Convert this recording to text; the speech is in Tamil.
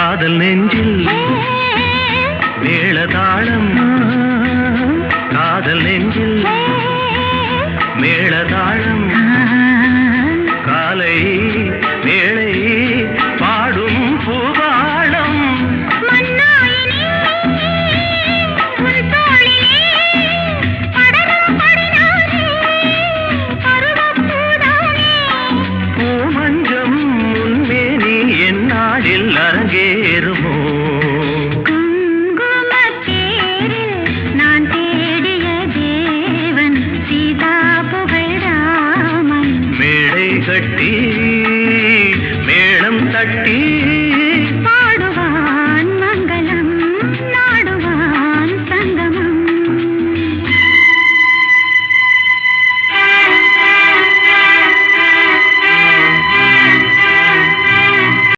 காதல் நெஞ்சில் மேளதாளம் காதல் நெஞ்சில் மேளதாளம் காலை வேளை பாடும் பூபாளம் பூமஞ்சம் முன்மேனி என்னாடில் அரங்கேறுமோ கட்டி மேளம் தட்டி